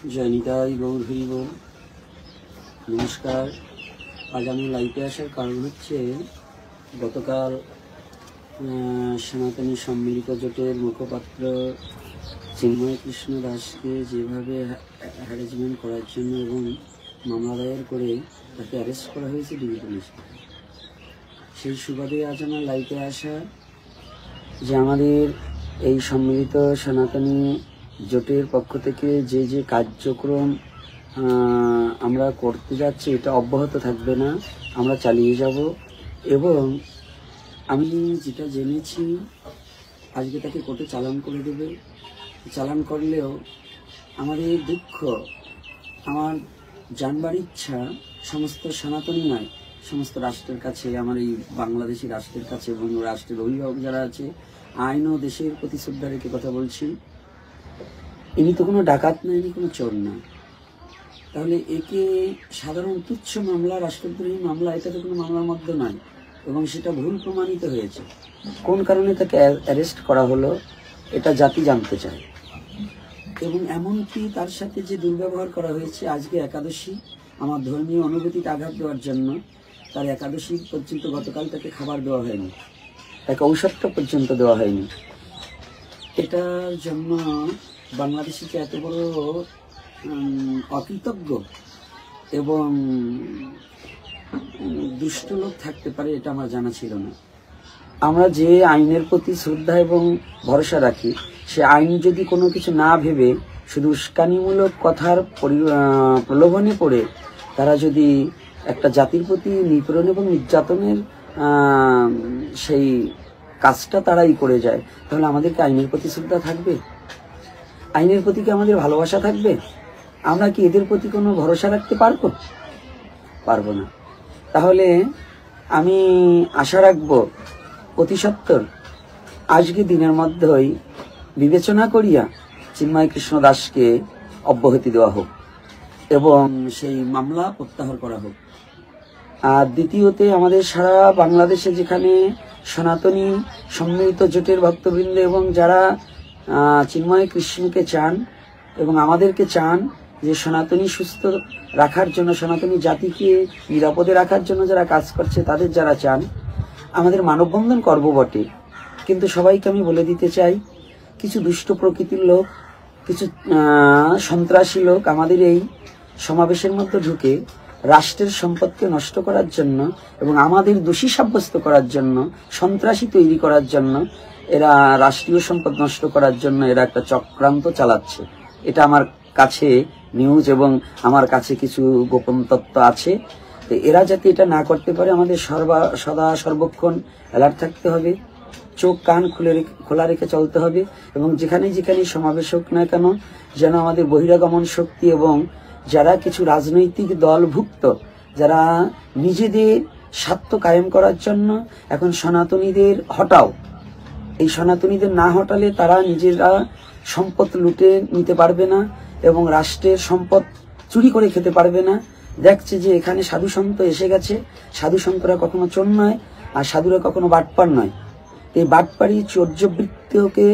जय निताई गौर हरि बोल। नमस्कार। आज আমি লাইভে আসার কারণ হচ্ছে গতকাল সনাতনী সম্মিলিত জোটের মুখপাত্র চিন্ময় কৃষ্ণ দাসকে যেভাবে হ্যারাসমেন্ট করার জন্য এবং মামলা দায়ের করে তাকে অ্যারেস্ট করা হয়েছে ডিবি পুলিশ, সেই সুবাদে আজ আমার লাইভে আসা যে আমাদের এই সম্মিলিত সনাতনী জোটের পক্ষ থেকে যে যে কার্যক্রম আমরা করতে যাচ্ছি এটা অব্যাহত থাকবে না, আমরা চালিয়ে যাব। এবং আমি যেটা জেনেছি আজকে তাকে কোর্টে চালান করে দেবে। চালান করলেও আমাদের দুঃখ, আমার জানবার ইচ্ছা সমস্ত সনাতনী নয়, সমস্ত রাষ্ট্রের কাছে, আমার এই বাংলাদেশি রাষ্ট্রের কাছে এবং রাষ্ট্রের অভিভাবক যারা আছে, আইন ও দেশের প্রতি শ্রদ্ধা রেখে কথা বলছি। ইনি তো কোনো ডাকাত না, ইনি কোনো চোর না, তাহলে একে সাধারণ তুচ্ছ মামলা, রাষ্ট্রদ্রোহী মামলা, এটা তো কোনো মামলার মধ্যে নয় এবং সেটা ভুল প্রমাণিত হয়েছে। কোন কারণে তাকে অ্যারেস্ট করা হলো এটা জাতি জানতে চায়। এবং এমনকি তার সাথে যে দুর্ব্যবহার করা হয়েছে, আজকে একাদশী, আমার ধর্মীয় অনুভূতিতে আঘাত দেওয়ার জন্য তার একাদশী পর্যন্ত গতকাল তাকে খাবার দেওয়া হয়নি, তাকে ঔষধটা পর্যন্ত দেওয়া হয়নি। এটার জন্য বাংলাদেশে যে এত বড় অকৃতজ্ঞ এবং দুষ্ট লোক থাকতে পারে এটা আমার জানা ছিল না। আমরা যে আইনের প্রতি শ্রদ্ধা এবং ভরসা রাখি, সে আইন যদি কোনো কিছু না ভেবে শুধু উস্কানিমূলক কথার প্রলোভনে পড়ে তারা যদি একটা জাতির প্রতি নিপীড়ন এবং নির্যাতনের সেই কাজটা তারাই করে যায়, তাহলে আমাদেরকে আইনের প্রতি শ্রদ্ধা থাকবে? আইনের প্রতি কি আমাদের ভালোবাসা থাকবে? আমরা কি এদের প্রতি কোনো ভরসা রাখতে পারবো? পারবো না। তাহলে আমি আশা রাখবো অতি সত্বর আজকে দিনের মধ্যেই বিবেচনা করিয়া চিন্ময় কৃষ্ণ দাসকে অব্যাহতি দেওয়া হোক এবং সেই মামলা প্রত্যাহার করা হোক। আর দ্বিতীয়তে, আমাদের সারা বাংলাদেশে যেখানে সনাতনী সম্মিলিত জোটের ভক্তবৃন্দ এবং যারা চিন্ময় কৃষ্ণকে চান এবং আমাদেরকে চান যে সনাতনী সুস্থ রাখার জন্য, সনাতনী জাতিকে নিরাপদে রাখার জন্য যারা কাজ করছে, তাদের যারা চান, আমাদের মানববন্ধন করব বটে, কিন্তু সবাইকে আমি বলে দিতে চাই, কিছু দুষ্ট প্রকৃতির লোক, কিছু সন্ত্রাসী লোক আমাদের এই সমাবেশের মধ্যে ঢুকে রাষ্ট্রের সম্পদকে নষ্ট করার জন্য এবং আমাদের দোষী সাব্যস্ত করার জন্য, সন্ত্রাসী তৈরি করার জন্য, এরা রাষ্ট্রীয় সম্পদ নষ্ট করার জন্য এরা একটা চক্রান্ত চালাচ্ছে। এটা আমার কাছে নিউজ এবং আমার কাছে কিছু গোপন তথ্য আছে। এরা যাতে এটা না করতে পারে, আমাদের সদা সর্বক্ষণ অ্যালার্ট থাকতে হবে, চোখ কান খোলা রেখে চলতে হবে এবং যেখানে যেখানে সমাবেশ হোক না কেন যেন আমাদের বহিরাগমন শক্তি এবং যারা কিছু রাজনৈতিক দলভুক্ত, যারা নিজেদের স্বার্থ কায়েম করার জন্য এখন সনাতনীদের হটাও, এই সনাতনীদের না হটালে তারা নিজেরা সম্পদ লুটে নিতে পারবে না এবং রাষ্ট্রের সম্পদ চুরি করে খেতে পারবে না। দেখছে যে এখানে সাধু সন্ত এসে গেছে, সাধু সন্তরা কখনো চোর নয় আর সাধুরা কখনো বাটপার নয়। এই বাটপাড়ি চৌর্যবৃত্তিকে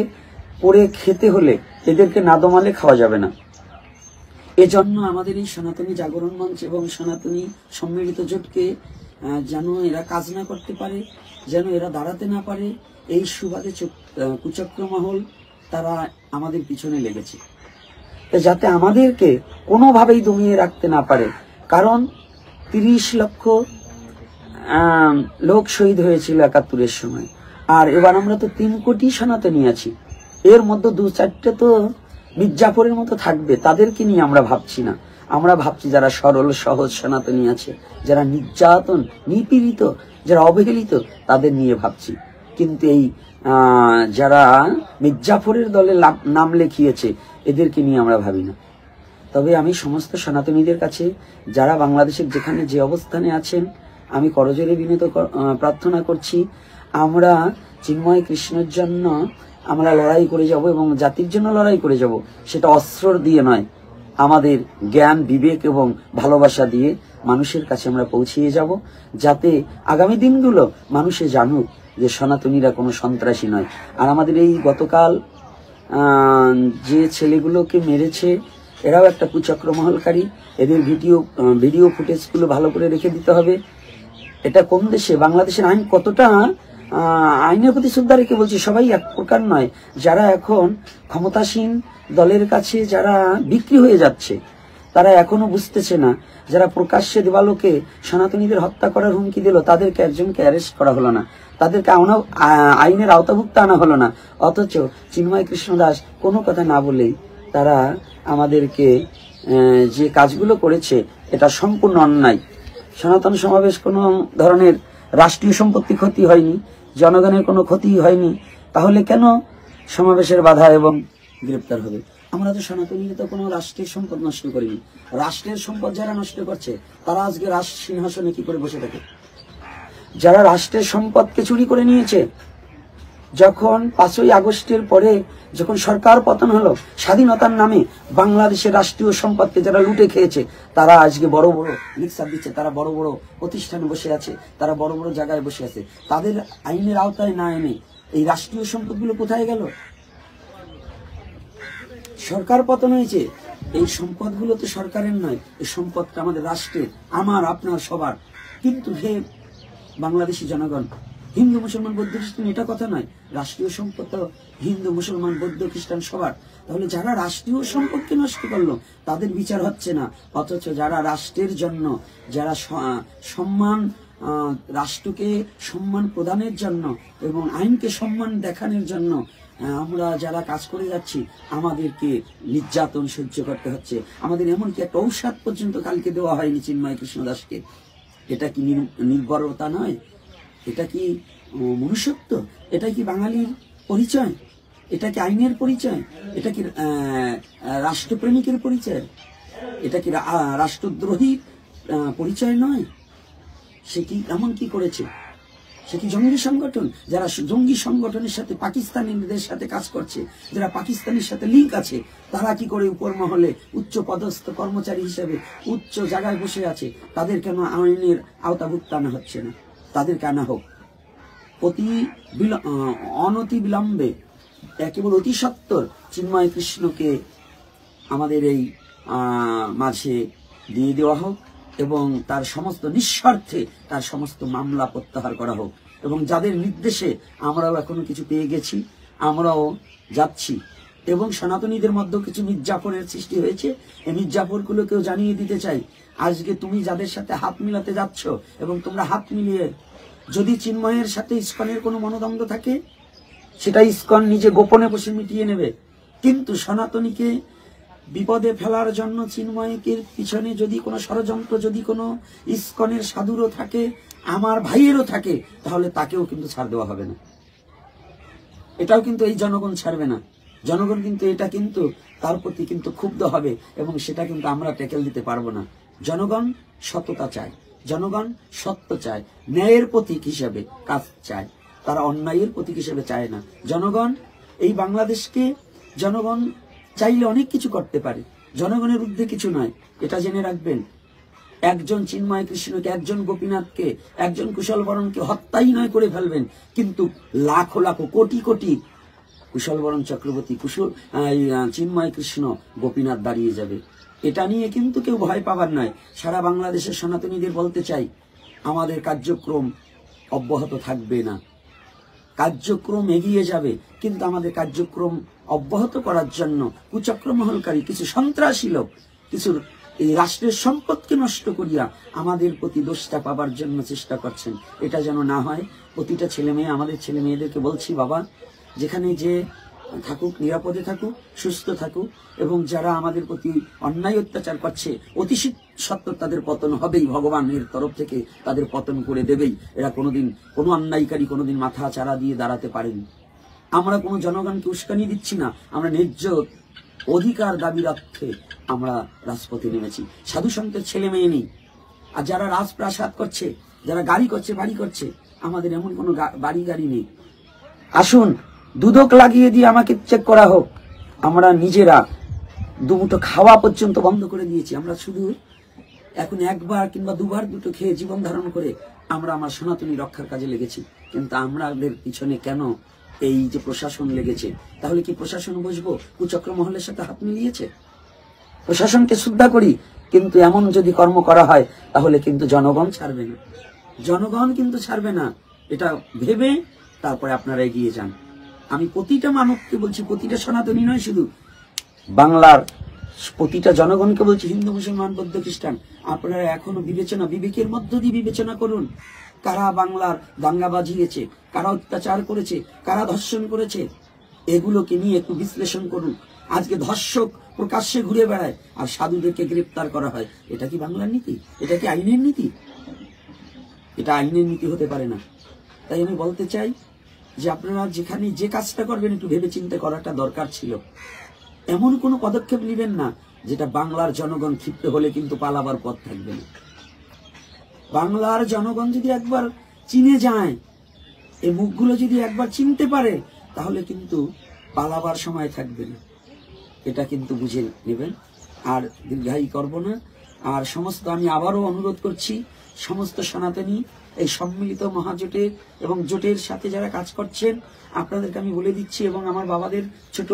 পড়ে খেতে হলে এদেরকে না দমালে খাওয়া যাবে না। এজন্য আমাদের এই সনাতনী জাগরণ মঞ্চ এবং সনাতনী সম্মিলিত জোটকে যেন এরা কাজ না করতে পারে, যেন এরা দাঁড়াতে না পারে, এই সুবাদে কুচক্র মহল তারা আমাদের পিছনে লেগেছে, যাতে আমাদেরকে কোনোভাবেই দমিয়ে রাখতে না পারে। কারণ 30 লক্ষ লোক শহীদ হয়েছিল 71-এর সময়, আর এবার আমরা তো 3 কোটি সনাতনী আছি, এর মধ্যে 2-4টে তো মির্জাপুরের মতো থাকবে, তাদেরকে নিয়ে আমরা ভাবছি না। আমরা ভাবছি যারা সরল সহজ সনাতনী আছে, যারা নির্যাতন, নিপীড়িত, যারা অবহেলিত, তাদের নিয়ে ভাবছি। কিন্তু এই যারা মির্জাপুরের দলে নাম লেখিয়েছে, এদেরকে নিয়ে আমরা ভাবি না। তবে আমি সমস্ত সনাতনীদের কাছে, যারা বাংলাদেশের যেখানে যে অবস্থানে আছেন, আমি করজোড়ে বিনীত প্রার্থনা করছি, আমরা চিন্ময় কৃষ্ণের জন্য আমরা লড়াই করে যাব এবং জাতির জন্য লড়াই করে যাব। সেটা অস্ত্র দিয়ে নয়, আমাদের জ্ঞান, বিবেক এবং ভালোবাসা দিয়ে মানুষের কাছে আমরা পৌঁছিয়ে যাব, যাতে আগামী দিনগুলো মানুষে জানুক যে সনাতনীরা কোনো সন্ত্রাসী নয়। আর আমাদের এই গতকাল যে ছেলেগুলোকে মেরেছে এরাও একটা কুচক্রমহলকারী। এদের ভিডিও ফুটেজগুলো ভালো করে রেখে দিতে হবে। এটা কোন দেশে, বাংলাদেশের আইন কতটা আইনের প্রতি শ্রদ্ধা রেখে বলছি, সবাই এক প্রকার নয়। যারা এখন ক্ষমতাসীন দলের কাছে যারা বিক্রি হয়ে যাচ্ছে, তারা এখনো বুঝতেছে না। যারা প্রকাশ্যে দেবালোকে সনাতনীদের হত্যা করার হুমকি দিল, তাদেরকে একজনকে অ্যারেস্ট করা হলো না, তাদেরকে আইনের আওতাভুক্ত আনা হলো না। অথচ চিন্ময় কৃষ্ণ দাস কোনো কথা না বলেই তারা আমাদেরকে যে কাজগুলো করেছে এটা সম্পূর্ণ অন্যায়। সনাতন সমাবেশ কোনো ধরনের রাষ্ট্রীয় সম্পত্তি ক্ষতি হয়নি, জনগণের কোনো ক্ষতি হয়নি, তাহলে কেন সমাবেশের বাধা এবং গ্রেপ্তার হবে? আমরা তো সনাতনীরা তো কোনো রাষ্ট্রের সম্পদ নষ্ট করিনি। রাষ্ট্রের সম্পদ যারা নষ্ট করছে তারা আজকে সিংহাসনে কি করে বসে থাকে? যারা রাষ্ট্রের সম্পদকে চুরি করে নিয়েছে, যখন 5ই আগস্টের পরে যখন সরকার পতন হলো, স্বাধীনতার নামে বাংলাদেশের রাষ্ট্রীয় সম্পদকে যারা লুটে খেয়েছে, তারা আজকে বড় বড় লেকচার দিচ্ছে, তারা বড় বড় প্রতিষ্ঠানে বসে আছে, তারা বড় বড় জায়গায় বসে আছে। তাদের আইনের আওতায় না এনে এই রাষ্ট্রীয় সম্পদগুলো কোথায় গেল? সরকার পতন হয়েছে, এই সম্পদগুলো তো সরকারের নয়, এই সম্পদটা আমাদের রাষ্ট্রের, আমার আপনার সবার। কিন্তু হে বাংলাদেশি জনগণ, হিন্দু মুসলমান বৌদ্ধ খ্রিস্টান এটা কথা নয়, রাষ্ট্রীয় সম্পদ তো হিন্দু মুসলমান বৌদ্ধ খ্রিস্টান সবার। তাহলে যারা রাষ্ট্রীয় সম্পদকে নষ্ট করলো তাদের বিচার হচ্ছে না, অথচ যারা রাষ্ট্রের জন্য, যারা সম্মান, রাষ্ট্রকে সম্মান প্রদানের জন্য এবং আইনকে সম্মান দেখানোর জন্য আমরা যারা কাজ করে যাচ্ছি, আমাদেরকে নির্যাতন সহ্য করতে হচ্ছে। আমাদের এমনকি একটা ঔষধ পর্যন্ত কালকে দেওয়া হয়নি চিন্ময় কৃষ্ণ দাসকে। এটা কি নির্ভরতা নয়? এটা কি মনুষ্যত্ব? এটা কি বাঙালির পরিচয়? এটা কি আইনের পরিচয়? এটা কি রাষ্ট্রপ্রেমিকের পরিচয়? এটা কি রাষ্ট্রদ্রোহীর পরিচয় নয়? সে কি এমন কি করেছে? সে কি জঙ্গি সংগঠন? যারা জঙ্গি সংগঠনের সাথে পাকিস্তানিদের সাথে কাজ করছে, যারা পাকিস্তানের সাথে লিঙ্ক আছে, তারা কি করে উপর মহলে উচ্চ পদস্থ কর্মচারী হিসেবে উচ্চ জায়গায় বসে আছে? তাদের কেন আইনের আওতাভুক্ত আনা হচ্ছে না? তাদেরকে আনা হোক। অনতি বিলম্বে, একেবারে অতি সত্বর চিন্ময় কৃষ্ণকে আমাদের এই মাঝে দিয়ে দেওয়া হোক এবং তার সমস্ত নিঃস্বার্থে তার সমস্ত মামলা প্রত্যাহার করা হোক। এবং যাদের নির্দেশে আমরাও এখনো কিছু পেয়ে গেছি, আমরাও যাচ্ছি, এবং সনাতনীদের মধ্যেও কিছু মির্জাফরের সৃষ্টি হয়েছে, এই মির্জাফরগুলোকেও জানিয়ে দিতে চাই, আজকে তুমি যাদের সাথে হাত মিলাতে যাচ্ছ এবং তোমরা হাত মিলিয়ে, যদি চিন্ময়ের সাথে ইসকনের কোনো মনোদ্বন্দ্ব থাকে, সেটা ইসকন নিজে গোপনে বসে মিটিয়ে নেবে। কিন্তু সনাতনীকে বিপদে ফেলার জন্য চিন্ময়কের পিছনে যদি কোনো ষড়যন্ত্র, যদি কোনো ইসকনের সাধুরও থাকে, আমার ভাইয়েরও থাকে, তাহলে তাকেও কিন্তু ছাড় দেওয়া হবে না। এটাও কিন্তু এই জনগণ ছাড়বে না। জনগণ কিন্তু এটা কিন্তু তার প্রতি কিন্তু ক্ষুব্ধ হবে এবং সেটা কিন্তু আমরা ট্যাকেল দিতে পারবো না। জনগণ সততা চায়, জনগণ সত্য চায়, ন্যায়ের প্রতীক হিসেবে কাজ চায়, তারা অন্যায়ের প্রতীক হিসেবে চায় না। জনগণ এই বাংলাদেশকে, জনগণ চাইলে অনেক কিছু করতে পারে, জনগণের ঊর্ধ্বে কিছু নয়, এটা জেনে রাখবেন। একজন চিন্ময় কৃষ্ণকে, একজন গোপীনাথকে, একজন কুশল বরণকে হত্যাই নয় করে ফেলবেন, কিন্তু লাখো লাখো কোটি কোটি কুশল বরণ চক্রবর্তী, চিন্ময় কৃষ্ণ, গোপীনাথ দাঁড়িয়ে যাবে। এটা নিয়ে কিন্তু কেউ ভয় পাবার নয়। সারা বাংলাদেশের সনাতনীদের বলতে চাই, আমাদের কার্যক্রম অব্যাহত থাকবে না, কার্যক্রম এগিয়ে যাবে, কিন্তু আমাদের কার্যক্রম অব্যাহত করার জন্য কুচক্রমহলকারী কিছু সন্ত্রাসী লোক, কিছু এই রাষ্ট্রের সম্পদকে নষ্ট করিয়া আমাদের প্রতি দোষটা পাবার জন্য চেষ্টা করছেন। এটা যেন না হয়। প্রতিটা ছেলে মেয়ে, আমাদের ছেলে মেয়েদেরকে বলছি, বাবা যেখানে যে থাকুক, নিরাপদে থাকুক, সুস্থ থাকুক, এবং যারা আমাদের প্রতি অন্যায় অত্যাচার করছে, অতি সত্ত্বর তাদের পতন হবেই, ভগবানের তরফ থেকে তাদের পতন করে দেবেই। এরা কোনোদিন, কোনো অন্যায়কারী কোনোদিন মাথা চারা দিয়ে দাঁড়াতে পারেনি। আমরা কোনো জনগণকে উস্কানি দিচ্ছি না, আমরা ন্যায্য অধিকার দাবি রাখতে আমরা রাজপথে নেমেছি। সাধু সন্তের ছেলে মেয়ে নেই। আর যারা রাজপ্রাসাদ করছে, যারা গাড়ি করছে, বাড়ি করছে, আমাদের এমন কোনো বাড়ি গাড়ি নেই। আসুন দুদক লাগিয়ে দিয়ে আমাকে চেক করা হোক। আমরা নিজেরা দুমুঠো খাওয়া পর্যন্ত বন্ধ করে দিয়েছি। আমরা শুধু এখন একবার কিংবা দুবার দুটো খেয়ে জীবন ধারণ করে আমরা আমার সনাতনী রক্ষার কাজে লেগেছি। কিন্তু আমাদের পিছনে কেন এই যে প্রশাসন লেগেছে? তাহলে কি প্রশাসন বসবো কুচক্র মহলের সাথে হাত মিলিয়েছে? প্রশাসনকে শ্রদ্ধা করি, কিন্তু এমন যদি কর্ম করা হয় তাহলে কিন্তু জনগণ ছাড়বে না, জনগণ কিন্তু ছাড়বে না। এটা ভেবে তারপরে আপনারা এগিয়ে যান। আমি প্রতিটা মানবকে বলছি, প্রতিটা সনাতনী নয়, শুধু বাংলার প্রতিটা জনগণকে বলছি, হিন্দু মুসলমান বৌদ্ধ খ্রিস্টান, আপনারা এখনো বিবেকের মধ্য দিয়ে বিবেচনা করুন। কারা বাংলার দাঙ্গা বাজিয়েছে, কারা অত্যাচার করেছে, কারা ধর্ষণ করেছে, এগুলোকে নিয়ে একটু বিশ্লেষণ করুন। আজকে ধর্ষক প্রকাশ্যে ঘুরে বেড়ায় আর সাধুদেরকে গ্রেপ্তার করা হয়। এটা কি বাংলার নীতি? এটা কি আইনের নীতি? এটা আইনের নীতি হতে পারে না। তাই আমি বলতে চাই যে আপনারা যেখানে যে কাজটা করবেন একটু ভেবে চিন্তে করাটা দরকার ছিল। এমন কোনো পদক্ষেপ নেবেন না যেটা বাংলার জনগণ ক্ষিপ্ত হলে কিন্তু পালাবার পথ থাকবে না। বাংলার জনগণ যদি একবার চিনে যায়, এই মুখগুলো যদি একবার চিনতে পারে, তাহলে কিন্তু পালাবার সময় থাকবে না। এটা কিন্তু বুঝে নেবেন। আর দীর্ঘায়ী করব না। আর সমস্ত আমি আবারও অনুরোধ করছি, সমস্ত সনাতনী এই সম্মিলিত মহাজোটের এবং জোটের সাথে যারা কাজ করছেন, আপনাদেরকে আমি বলে দিচ্ছি এবং আমার বাবাদের ছোট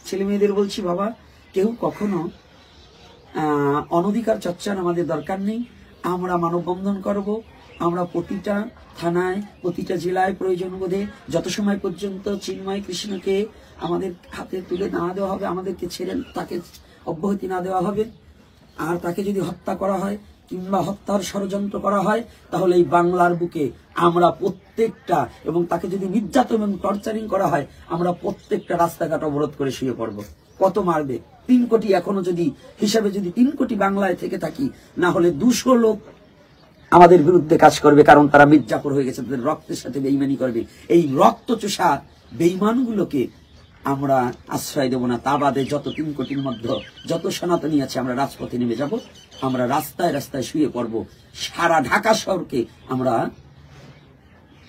ছেলে মেয়েদের বলছি, বাবা, কেউ কখনো অনধিকার চর্চার আমাদের দরকার নেই। আমরা মানববন্ধন করব। আমরা প্রতিটা থানায়, প্রতিটা জেলায় প্রয়োজন বোধে যত সময় পর্যন্ত চিন্ময় কৃষ্ণকে আমাদের হাতে তুলে না দেওয়া হবে, আমাদেরকে ছেড়ে তাকে অব্যাহতি না দেওয়া হবে, আর তাকে যদি হত্যা করা হয় কিংবা হত্যার ষড়যন্ত্র করা হয়, তাহলে এই বাংলার বুকে আমরা প্রত্যেকটা, এবং তাকে যদি নির্যাতন এবং টর্চারিং করা হয়, আমরা প্রত্যেকটা রাস্তাঘাট অবরোধ করে শুয়ে পড়ব। কত মারবে? 3 কোটি এখনো যদি হিসাবে যদি 3 কোটি বাংলায় থেকে থাকি, না হলে 200 লোক আমাদের বিরুদ্ধে কাজ করবে, কারণ তারা মির্জাপুর হয়ে গেছে, তাদের রক্তের সাথে বেইমানি করবে। এই রক্তচোষা বেইমানগুলোকে আমরা আশ্রয় দেব না। তা বাদে যত 3 কোটির মধ্যে যত সনাতনী আছে, আমরা রাজপথে নেমে যাব। আমরা রাস্তায় রাস্তায় শুয়ে পড়ব। সারা ঢাকা শহরকে আমরা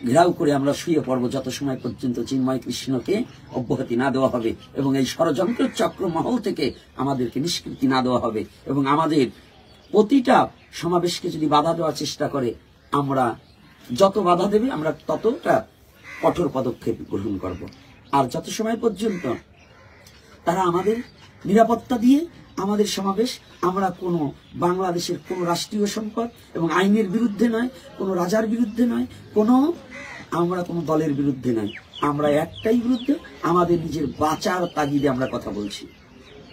ঘেরাও করে আমরা শুয়ে পড়ব যত সময় পর্যন্ত চিন্ময় কৃষ্ণকে অব্যাহতি না দেওয়া হবে এবং এই ষড়যন্ত্র চক্র মহল থেকে আমাদেরকে নিষ্কৃতি না দেওয়া হবে। এবং আমাদের প্রতিটা সমাবেশকে যদি বাধা দেওয়ার চেষ্টা করে, আমরা যত বাধা দেবে আমরা ততটা কঠোর পদক্ষেপ গ্রহণ করব। আর যত সময় পর্যন্ত তারা আমাদের নিরাপত্তা দিয়ে আমাদের সমাবেশ, আমরা কোনো বাংলাদেশের কোনো রাষ্ট্রীয় সম্পদ এবং আইনের বিরুদ্ধে নয়, কোনো রাজার বিরুদ্ধে নয়, আমরা কোনো দলের বিরুদ্ধে নয়, আমরা একটাই বিরুদ্ধে, আমাদের নিজের বাঁচার তাগিদে আমরা কথা বলছি।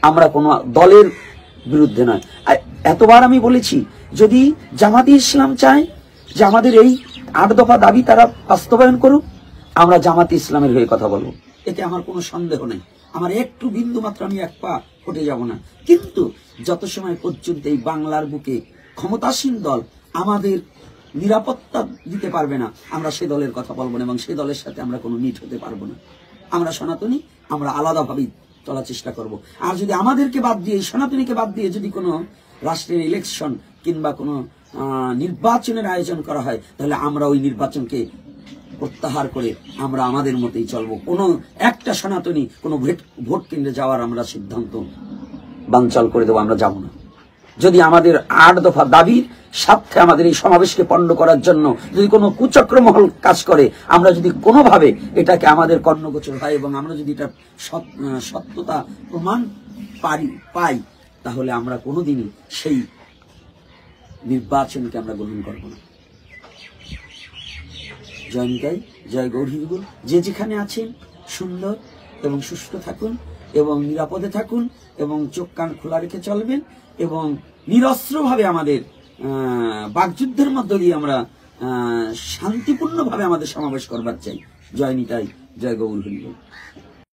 আমরা কোনো দলের বিরুদ্ধে নয়। এতবার আমি বলেছি, যদি জামাতে ইসলাম চায় যে আমাদের এই 8 দফা দাবি তারা বাস্তবায়ন করুক, আমরা জামাতে ইসলামের হয়ে কথা বলবো, এতে আমার কোনো সন্দেহ নেই। আমার একটু বিন্দু মাত্র আমি এক পা হটে যাব না। কিন্তু যত সময় পর্যন্ত এই বাংলার বুকে ক্ষমতাসীন দল আমাদের নিরাপত্তা দিতে পারবে না, আমরা সে দলের কথা বলবো না এবং সে দলের সাথে আমরা কোনো মিট হতে পারবো না। আমরা সনাতনী, আমরা আলাদাভাবেই চলার চেষ্টা করব। আর যদি আমাদেরকে বাদ দিয়ে, সনাতনীকে বাদ দিয়ে যদি কোনো রাষ্ট্রের ইলেকশন কিংবা কোনো নির্বাচনের আয়োজন করা হয়, তাহলে আমরা ওই নির্বাচনকে প্রত্যাহার করে আমরা আমাদের মতেই চলবো। কোনো একটা সনাতনী কোনো ভোট কেন্দ্রে যাওয়ার আমরা সিদ্ধান্ত বানচাল করে দেবো, আমরা যাব না। যদি আমাদের 8 দফা দাবির সাথে আমাদের এই সমাবেশকে পণ্ড করার জন্য যদি কোনো কুচক্রমহল কাজ করে, আমরা যদি কোনোভাবে এটাকে আমাদের কর্ণগোচর হয় এবং আমরা যদি এটা সত্যতা প্রমাণ পাই, তাহলে আমরা কোনোদিনই সেই নির্বাচনকে আমরা গ্রহণ করব না। জয় নিতাই, জয় গৌরীগুল। যে যেখানে আছেন সুন্দর এবং সুস্থ থাকুন এবং নিরাপদে থাকুন এবং চোখ কান খোলা রেখে চলবেন এবং নিরস্ত্রভাবে আমাদের বাকযুদ্ধের মধ্য দিয়ে আমরা শান্তিপূর্ণভাবে আমাদের সমাবেশ করবার চাই। জয় নিতাই, জয় গৌরীগুল।